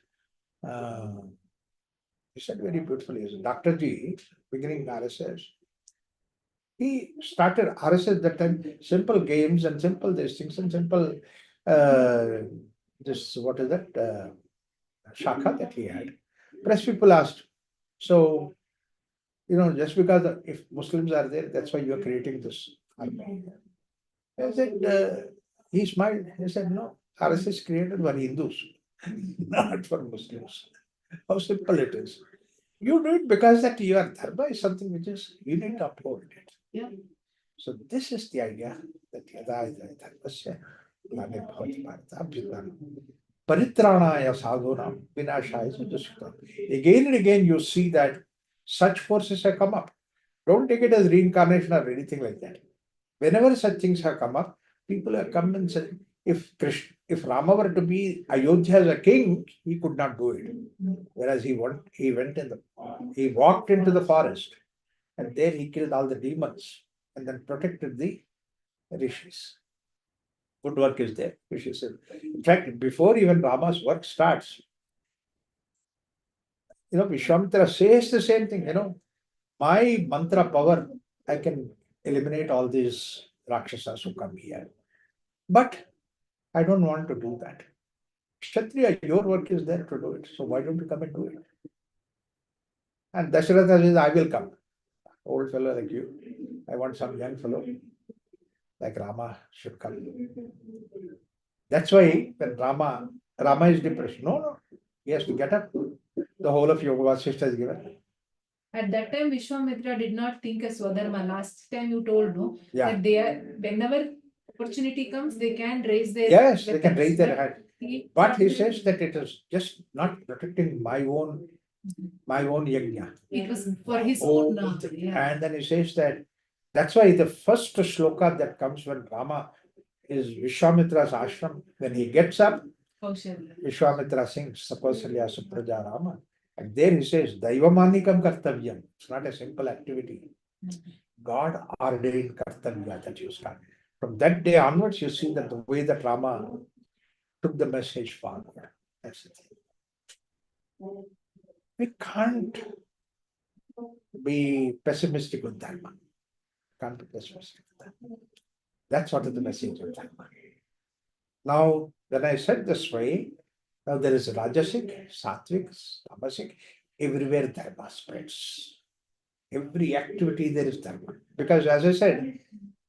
He said very beautifully, Dr. G, beginning RSS, he started RSS that time, simple games and simple these things and simple, what is that, shaka that he had. Press people asked, so, just because if Muslims are there, that's why you're creating this army. I said, he smiled. He said, no, RSS is created for Hindus, not for Muslims. How simple it is. You do it because that your dharma is something which is, you need to uphold it. Yeah. So this is the idea that yada dharmasya glane bhavati bharata abhyutanam paritranaya sadhunam vinashaya sudushita. Again and again you see that such forces have come up. Don't take it as reincarnation or anything like that. Whenever such things have come up, people have come and said, if Rama were to be Ayodhya as a king, he could not do it. Whereas he walked into the forest, and there he killed all the demons and then protected the rishis. Good work is there, Rishi said. In fact, before even Rama's work starts, Vishwamitra says the same thing, my mantra power, I can eliminate all these Rakshasas who come here. But I don't want to do that. Kshatriya, your work is there to do it. So why don't you come and do it? And Dasharatha says, I will come. Old fellow like you. I want some young fellow like Rama should come. That's why when Rama is depressed. No. He has to get up. The whole of Yoga Vasishtha is given. At that time, Vishwamitra did not think as Swadharma. Last time you told, no? Yeah. That they are, whenever opportunity comes, they can raise their Yes, weapons. they can raise their hand. But he thought says that it is just not protecting my own yajna. it was for his own. Yeah. And then he says that that's why the first shloka that comes when Rama is Vishwamitra's ashram, when he gets up, Kaushalya. Vishwamitra sings Sapasalya Supraja Rama. And there he says, Daivamanikam Kartavyam. It's not a simple activity. God ordained Kartavya that you start. From that day onwards, you see that the way that Rama took the message forward. That's the thing. We can't be pessimistic with Dharma. Can't be pessimistic with Dharma. That's what is the message of Dharma. Now, when I said this way, now there is Rajasic, Sattvic, Tamasic, everywhere Dharma spreads. Every activity there is Dharma. Because as I said,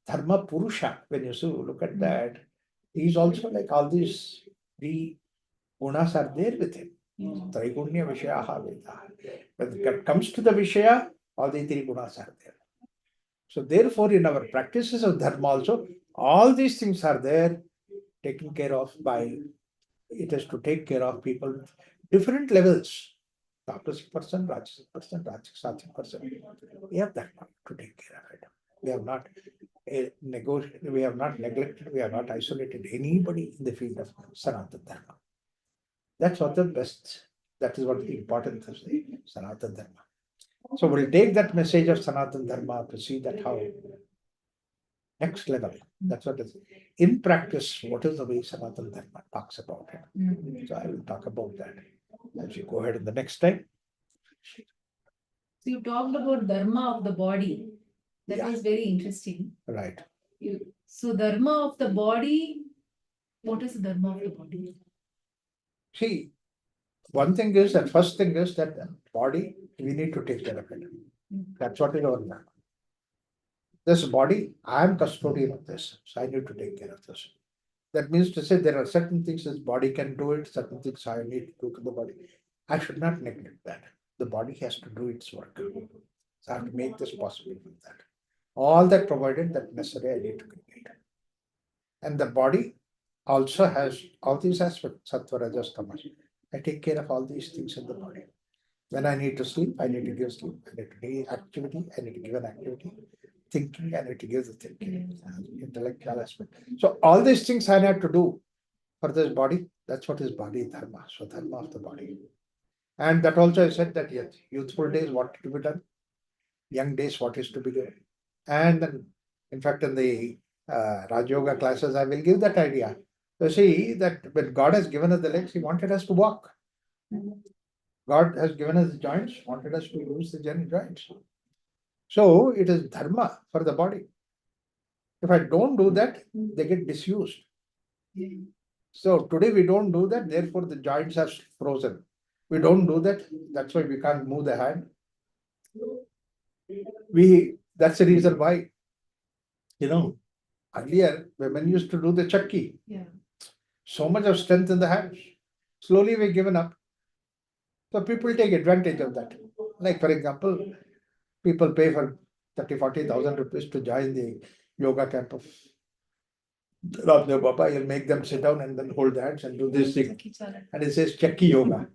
Dharma Purusha, when you look at that, he's also like all these three gunas are there with him. Traigunya Vishayaha Veda. When it comes to the Vishaya, all the three gunas are there. So therefore, in our practices of Dharma also, all these things are there, taken care of by, it has to take care of people, different levels. Tapasic person, Rajasic person, Rajasic, Sattvic person. We have that to take care of it. We have not negotiated, we have not neglected, we have not isolated anybody in the field of Sanatana Dharma. That's what the best, that is what the importance of the Sanatana Dharma. So we'll take that message of Sanatana Dharma to see that how next level. That's what it is. In practice, what is the way Sanathana Dharma talks about it? So I will talk about that as you go ahead in the next time. So you talked about Dharma of the body. That was very interesting. Right. So Dharma of the body, what is the Dharma of the body? See, one thing is that first thing is that body, we need to take care of it. That's what is our Dharma. This body, I am custodian of this, so I need to take care of this. That means to say there are certain things this body can do it, certain things I need to do to the body. I should not neglect that. The body has to do its work. So I have to make this possible with that. All that provided that necessary I need to create. And the body also has all these aspects, sattva, rajas, tamas. I take care of all these things in the body. When I need to sleep, I need to give sleep. I need to give activity, I need to give an activity. Thinking, I need to give the thinking, intellectual aspect. So all these things I have to do for this body. That's what is body dharma. So dharma of the body. And that also I said that yes, youthful days, what to be done, young days, what is to be done. And then, in fact, in the Raj Yoga classes, I will give that idea. So see that when God has given us the legs, He wanted us to walk. God has given us the joints, wanted us to use the joints. So it is dharma for the body. If I don't do that, they get disused. So today we don't do that, therefore the joints are frozen. We don't do that, that's why we can't move the hand. That's the reason why, earlier women used to do the chakki. So much of strength in the hands. Slowly we've given up. So people take advantage of that. Like for example, people pay for 30,000-40,000 rupees to join the yoga camp of Ramdev Baba. He'll make them sit down and then hold the hands and do this thing. And it says Chakki Yoga.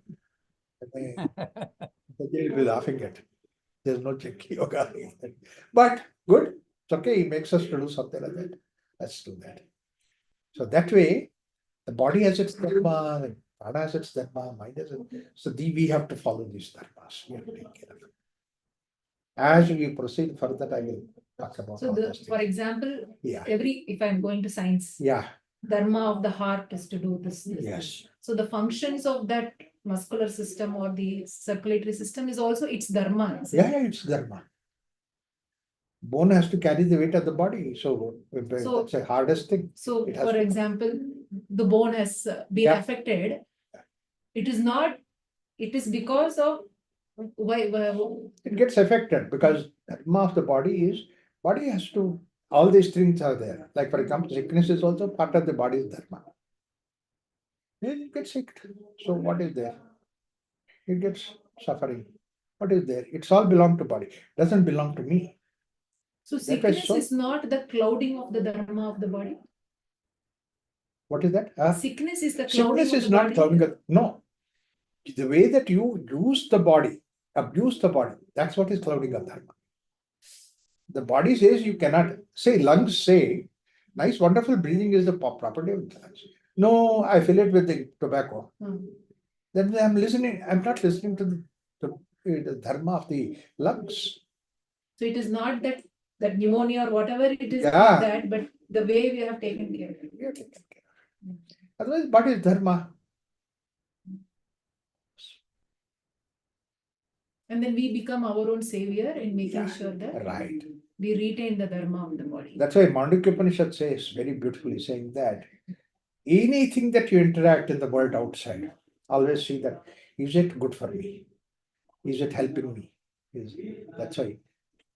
They'll be laughing at it. There's no Chakki Yoga. But good. It's okay. He makes us to do something like that. Let's do that. So that way, the body has its dharma, the prana has its dharma, mind has its. So we have to follow these dharmas. We have to take care of it. As we proceed further, I will talk about. So for example, yeah. If I'm going to science, yeah, dharma of the heart is to do this. Yes. So the functions of that muscular system or the circulatory system is also its dharma. Yeah, it's dharma. Bone has to carry the weight of the body. So that's the hardest thing. So, It has for to- example, the bone has been Yeah. affected. It is not. It is because of why. It gets affected because dharma of the body has to, all these things are there. Like for example, sickness is also part of the body's dharma. You get sick. So what is there? It gets suffering. What is there? It's all belong to body. Doesn't belong to me. So That way, sickness is not the clouding of the dharma of the body. What is that? Sickness is the clouding Sickness of is the not body. clouding. No. The way that you use the body, abuse the body, that's what is clouding of dharma. The body says you cannot. Say lungs say, nice, wonderful breathing is the property of the lungs. No, I fill it with the tobacco. Then I'm listening. I'm not listening to the dharma of the lungs. So it is not that pneumonia or whatever it is, Yeah. not that, but the way we have taken care. We are taken care of. Otherwise, what is dharma? And then we become our own savior in making sure that Right. we retain the dharma of the body. That's why Mandukya Upanishad says very beautifully, saying that anything that you interact in the world outside, always see that, is it good for me? Is it helping me? That's why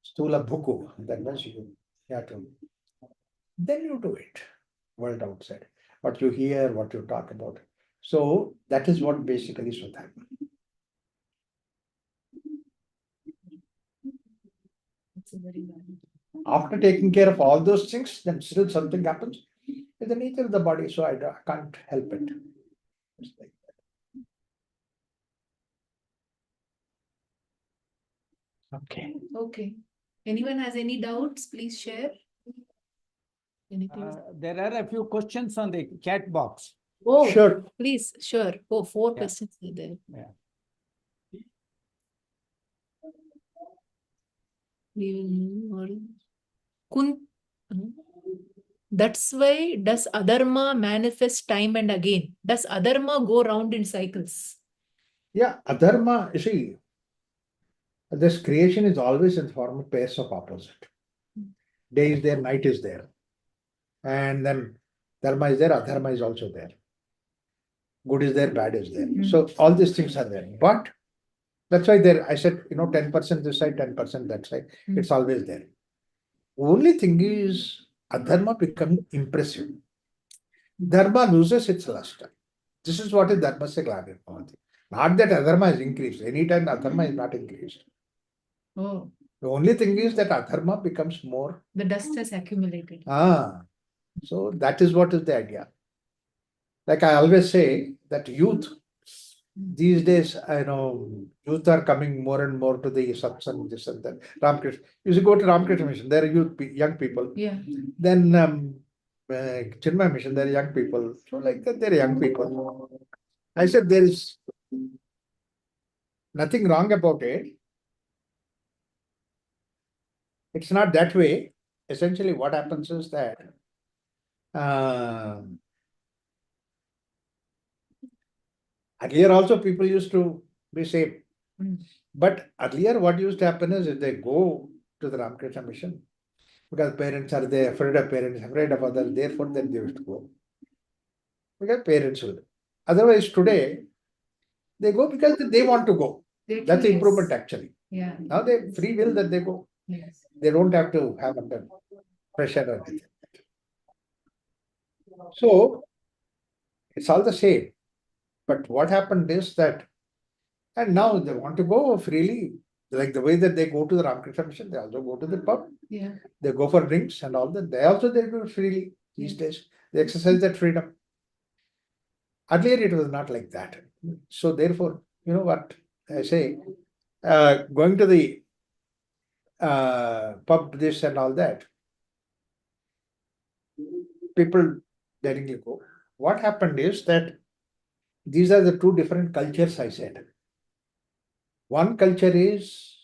stula bhuku, that means you have to, then you do it, world outside. What you hear, what you talk about. So that is what basically Swadharma. That's a very valid. After taking care of all those things, then still something happens. It's the nature of the body, so I can't help it. It's like that. Okay. Okay. Anyone has any doubts? Please share. Anything? There are a few questions on the chat box. Oh, Sure. please, sure. Oh, four Yeah. questions are there. Yeah. That's why does adharma manifest time and again? Does adharma go round in cycles? Yeah, adharma, you see, this creation is always in the form of pairs of opposite. Day is there, night is there. And then dharma is there, adharma is also there. Good is there, bad is there. So all these things are there. But that's why there, I said, 10% this side, 10% that side. It's always there. Only thing is, adharma becomes impressive. Dharma loses its luster. This is what is dharma se glavir. Not that adharma is increased. Anytime adharma is not increased. Oh, The only thing is that adharma becomes more. the dust has accumulated. So that is what is the idea. Like I always say that youth, these days, I know youth are coming more and more to the satsang, this and that. Ramakrishna. You should go to Ramakrishna mission, there are young people. Yeah. Then Chinmay mission, there are young people. So like that, there are young people. I said there is nothing wrong about it. It's not that way. Essentially, what happens is that earlier also people used to be same. But earlier what used to happen is if they go to the Ramakrishna mission, because parents are there, afraid of parents, afraid of others, therefore then they used to go. Because parents will. Otherwise today, they go because they want to go. That's the improvement actually. Yeah. Now they free will that they go. Yes. They don't have to have under pressure or anything. So it's all the same. But what happened is that, and now they want to go freely, like the way that they go to the Ramakrishna mission, they also go to the pub. Yeah. They go for drinks and all that. They do it freely these days. They exercise that freedom. Earlier it was not like that. So therefore, you know what I say, going to the pub, this and all that, people daringly go. What happened is that these are the two different cultures I said. One culture is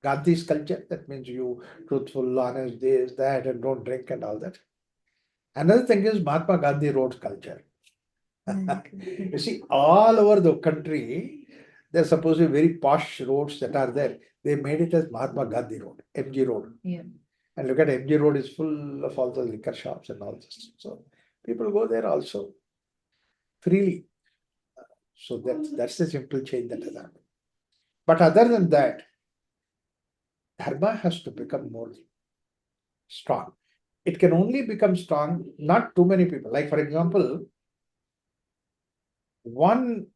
Gandhi's culture, that means you truthful, honest, this, that, and don't drink and all that. Another thing is Mahatma Gandhi wrote culture. You see, all over the country, there's supposed to be very posh roads that are there. They made it as Mahatma Gandhi Road, MG Road. Yeah. And look at MG Road is full of all the liquor shops and all this. So people go there also freely. So that's the simple change that has happened. But other than that, Dharma has to become more strong. It can only become strong, not too many people. Like, for example, one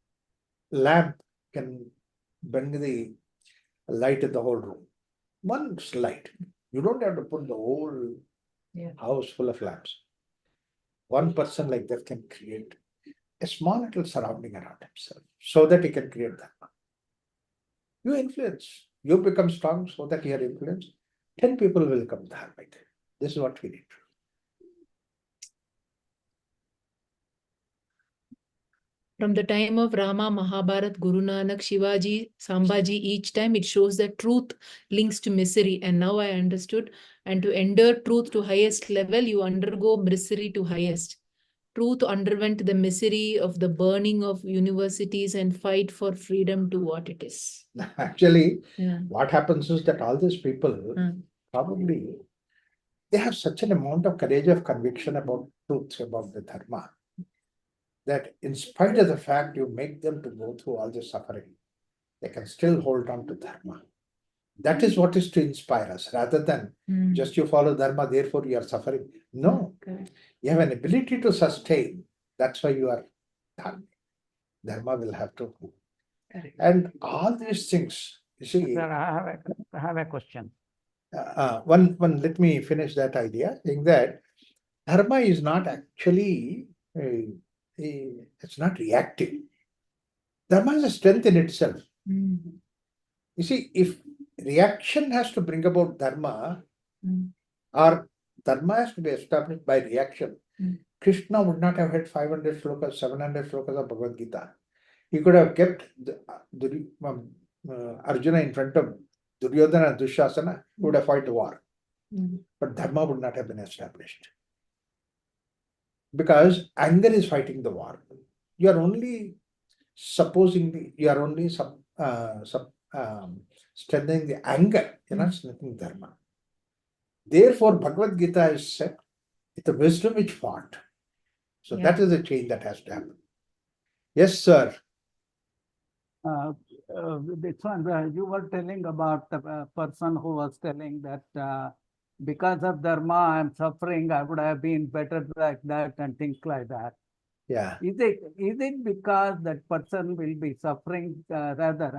lamp can bring the light in the whole room. One light. You don't have to put the whole Yeah. house full of lamps. One person like that can create a small little surrounding around himself so that he can create Dharma. You influence. You become strong so that you are influenced. 10 people will come Dharmic. This is what we need. From the time of Rama, Mahabharat, Guru Nanak, Shivaji, Sambhaji, each time it shows that truth links to misery. And now I understood. And to endure truth to highest level, you undergo misery to highest. Truth underwent the misery of the burning of universities and fight for freedom to what it is. Actually, Yeah. what happens is that all these people probably they have such an amount of courage of conviction about truth, about the Dharma, that in spite of the fact you make them to go through all this suffering, they can still hold on to Dharma. That is what is to inspire us, rather than just you follow Dharma, therefore you are suffering. No, you have an ability to sustain. That's why you are Dharma. Dharma will have to. And all these things, you see. Sir, I have a question. Let me finish that idea, saying that Dharma is not actually, it's not reactive. Dharma is a strength in itself. You see, if reaction has to bring about Dharma, or Dharma has to be established by reaction, Krishna would not have had 500 slokas, 700 slokas of Bhagavad Gita. He could have kept Arjuna in front of Duryodhana and Dushasana, he would have fought the war. But Dharma would not have been established. Because anger is fighting the war. You are only strengthening the anger, you're not strengthening Dharma. Therefore, Bhagavad Gita is said, it's the wisdom which fought. So that is the change that has to happen. Yes, sir. This one, you were telling about the person who was telling that because of Dharma, I'm suffering, I would have been better like that and things like that. Yeah. Is it because that person will be suffering, rather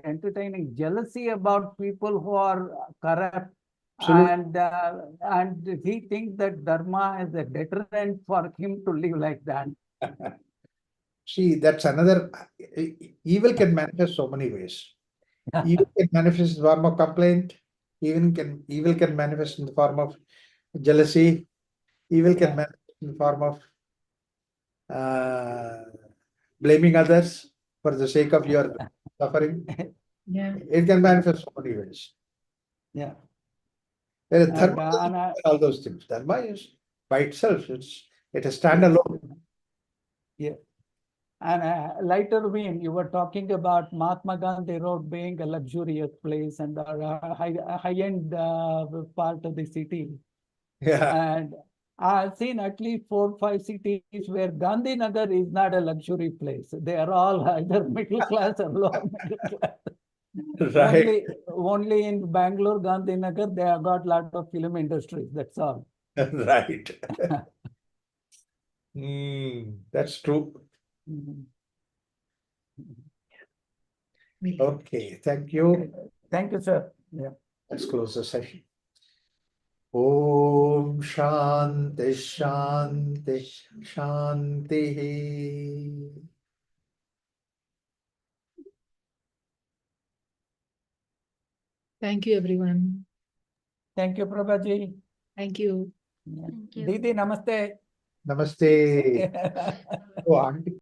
entertaining jealousy about people who are corrupt, Absolutely. and he thinks that Dharma is a deterrent for him to live like that? See, that's another. Evil can manifest so many ways. Evil can manifest in the form of complaint. Evil can manifest in the form of jealousy. Evil can manifest in the form of blaming others for the sake of your suffering. It can manifest so many ways. Yeah. Dharma, all those things. Dharma is by itself. It is standalone. Yeah. And later when you were talking about Mahatma Gandhi Road being a luxurious place and a high-end part of the city. Yeah. And I've seen at least 4 or 5 cities where Gandhinagar is not a luxury place. They are all either middle class or lower middle class. Right. Only in Bangalore, Gandhinagar, they have got a lot of film industries. That's all. Right. That's true. Okay, thank you. Thank you, sir. Yeah. Let's close the session. Om Shanti Shanti Shanti. Thank you, everyone. Thank you, Prabhaji. Thank you. Didi, namaste. Namaste. Oh, Auntie.